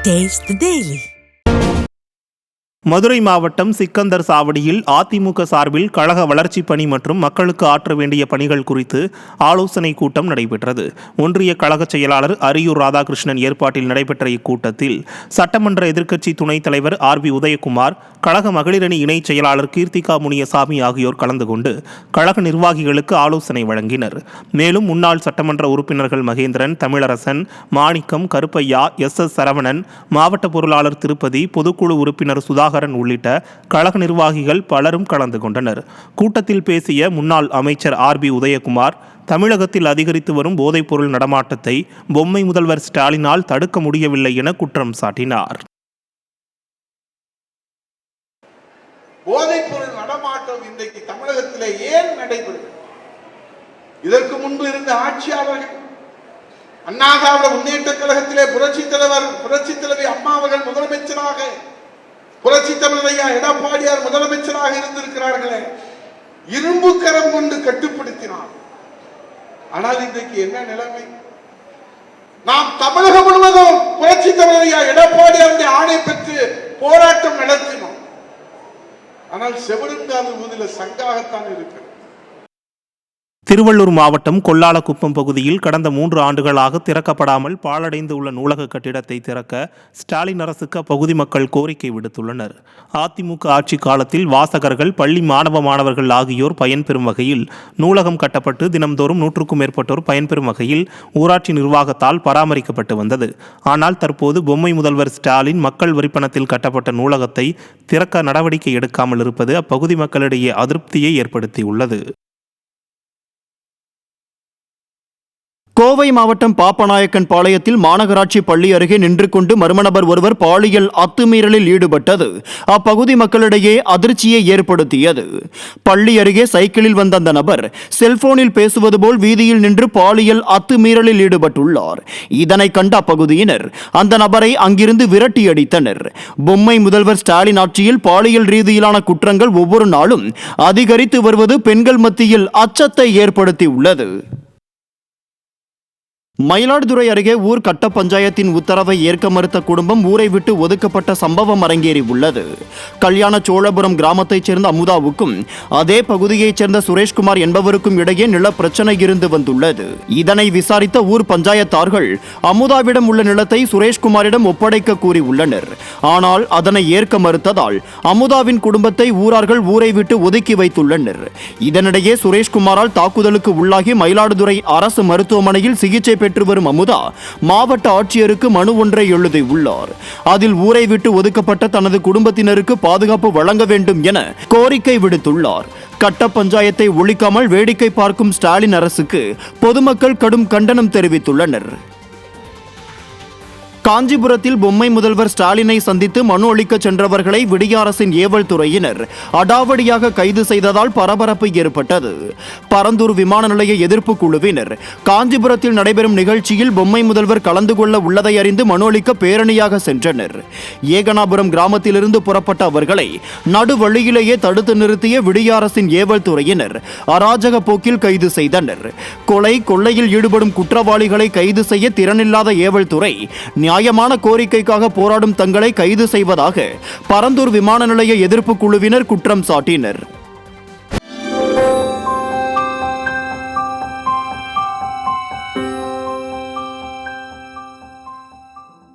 Taste the Daily. Madurai மாவட்டம் சிக்கந்தர் சாவடியில் அதிமுக சார்பில் கழக வளர்ச்சிப் பணி மற்றும் மக்களுக்கு ஆற்ற வேண்டிய பணிகள் குறித்து ஆலோசனை கூட்டம் நடைபெற்றது. ஒன்றிய கழக செயலாளர் அரியூர் ராதாகிருஷ்ணன் ஏற்பாட்டில் நடைபெற்ற இக்கூட்டத்தில் சட்டமன்ற எதிர்க்கட்சி துணைத் தலைவர் RB உதயகுமார், கழக மகளிரணி இணைச் செயலாளர் கீர்த்திகா முனியசாமி ஆகியோர் கலந்து கொண்டு கழக நிர்வாகிகளுக்கு ஆலோசனை வழங்கினர். மேலும் முன்னாள் சட்டமன்ற உறுப்பினர்கள் மகேந்திரன், தமிழரசன், மாணிக்கம், கருப்பையா, SS சரவணன், மாவட்ட பொருளாளர் திருப்பதி, பொதுக்குழு உறுப்பினர் சுதாகர் உள்ளிட்ட கழக நிர்வாகிகள் பலரும் கலந்து கொண்டனர். கூட்டத்தில் பேசிய முன்னாள் அமைச்சர் RB உதயகுமார், தமிழகத்தில் அதிகரித்து வரும் போதைப்பொருள் நடமாட்டத்தை பொம்மை முதல்வர் ஸ்டாலினால் தடுக்க முடியவில்லை என குற்றம் சாட்டினார். போதைப்பொருள் நடமாட்டம் இன்றைக்கு தமிழகத்திலே ஏன் நடைபெறும்? இதற்கு முன்பு இருந்த ஆட்சியாளர்கள், அண்ணா திராவிட முன்னேற்ற கழகத்திலே புரட்சி தலைவி அம்மா அவர்கள் முதலமைச்சராக, புரட்சி தமிழர் எடப்பாடியார் முதலமைச்சராக இருந்திருக்கிறார்களே, இரும்பு கரம் கொண்டு கட்டுப்படுத்தினார். ஆனால் இன்றைக்கு என்ன நிலைமை? நாம் தமிழகம் முழுவதும் புரட்சி தமிழர் எடப்பாடியாருடைய ஆணை பெற்று போராட்டம் நடத்தினோம். ஆனால் செவருங்காது ஊதில சங்காகத்தான் இருக்கிறது. திருவள்ளூர் மாவட்டம் கொல்லாலக்குப்பம் பகுதியில் கடந்த 3 ஆண்டுகளாக திறக்கப்படாமல் பாழடைந்து உள்ள நூலக கட்டிடத்தை திறக்க ஸ்டாலின் அரசுக்கு அப்பகுதி மக்கள் கோரிக்கை விடுத்துள்ளனர். அதிமுக ஆட்சி காலத்தில் வாசகர்கள், பள்ளி மாணவர்கள் ஆகியோர் பயன்பெறும் வகையில் நூலகம் கட்டப்பட்டு தினம்தோறும் 100க்கும் மேற்பட்டோர் பயன்பெறும் வகையில் ஊராட்சி நிர்வாகத்தால் பராமரிக்கப்பட்டு வந்தது. ஆனால் தற்போது பொம்மை முதல்வர் ஸ்டாலின் மக்கள் வரிப்பணத்தில் கட்டப்பட்ட நூலகத்தை திறக்க நடவடிக்கை எடுக்காமல் இருப்பது அப்பகுதி மக்களிடையே அதிருப்தியை ஏற்படுத்தியுள்ளது. கோவை மாவட்டம் பாப்பநாயக்கன் பாளையத்தில் மாநகராட்சி பள்ளி அருகே நின்று கொண்டு மர்ம நபர் ஒருவர் பாலியல் அத்துமீறலில் ஈடுபட்டது அப்பகுதி மக்களிடையே அதிர்ச்சியை ஏற்படுத்தியது. பள்ளி அருகே சைக்கிளில் வந்த அந்த நபர் செல்போனில் பேசுவது போல் வீதியில் நின்று பாலியல் அத்துமீறலில் ஈடுபட்டுள்ளார். இதனை கண்ட அப்பகுதியினர் அந்த நபரை அங்கிருந்து விரட்டி அடித்தனர். பொம்மை முதல்வர் ஸ்டாலின் ஆட்சியில் பாலியல் ரீதியிலான குற்றங்கள் ஒவ்வொரு நாளும் அதிகரித்து வருவது பெண்கள் மத்தியில் அச்சத்தை ஏற்படுத்தியுள்ளது. மயிலாடுதுறை அருகே ஊர் கட்ட பஞ்சாயத்தின் உத்தரவை ஏற்க மறுத்த குடும்பம் ஊரை விட்டு ஒதுக்கப்பட்ட சம்பவம் அரங்கேறி உள்ளது. கல்யாண சோழபுரம் கிராமத்தைச் சேர்ந்த அமுதாவுக்கும் அதே பகுதியைச் சேர்ந்த சுரேஷ்குமார் என்பவருக்கும் இடையே நில பிரச்சனை இருந்து வந்துள்ளது. இதனை விசாரித்த ஊர் பஞ்சாயத்தார்கள் அமுதாவிடம் உள்ள நிலத்தை சுரேஷ்குமாரிடம் ஒப்படைக்க கூறியுள்ளனர். ஆனால் அதனை ஏற்க மறுத்ததால் அமுதாவின் குடும்பத்தை ஊரார்கள் ஊரை விட்டு ஒதுக்கி வைத்துள்ளனர். இதனிடையே சுரேஷ்குமாரால் தாக்குதலுக்கு உள்ளாகி மயிலாடுதுறை அரசு மருத்துவமனையில் சிகிச்சை பெற்று வரும் அமுதா மாவட்ட ஆட்சியருக்கு மனு ஒன்றை எழுதியுள்ளார். அதில் ஊரை விட்டு ஒதுக்கப்பட்ட தனது குடும்பத்தினருக்கு பாதுகாப்பு வழங்க வேண்டும் என கோரிக்கை விடுத்துள்ளார். கட்ட பஞ்சாயத்தை ஒழிக்காமல் வேடிக்கை பார்க்கும் ஸ்டாலின் அரசுக்கு பொதுமக்கள் கடும் கண்டனம் தெரிவித்துள்ளனர். காஞ்சிபுரத்தில் பொம்மை முதல்வர் ஸ்டாலினை சந்தித்து மனு அளிக்க சென்றவர்களை விடிய அரசின் ஏவல் துறையினர் அடாவடியாக கைது செய்ததால் பரபரப்பு ஏற்பட்டது. பரந்தூர் விமான நிலைய எதிர்ப்பு குழுவினர் காஞ்சிபுரத்தில் நடைபெறும் நிகழ்ச்சியில் பொம்மை முதல்வர் கலந்து கொள்ள உள்ளதை அறிந்து மனு அளிக்க பேரணியாக சென்றனர். ஏகனாபுரம் கிராமத்திலிருந்து புறப்பட்ட அவர்களை நடுவழியிலேயே தடுத்து நிறுத்திய விடிய அரசின் ஏவல் துறையினர் அராஜக போக்கில் கைது செய்தனர். கொள்ளையில் ஈடுபடும் குற்றவாளிகளை கைது செய்ய திறனில்லாத ஏவல் துறை நியாயமான கோரிக்கைக்காக போராடும் தங்களை கைது செய்வதாக பரந்தூர் விமான நிலைய எதிர்ப்பு குழுவினர் குற்றம் சாட்டினர்.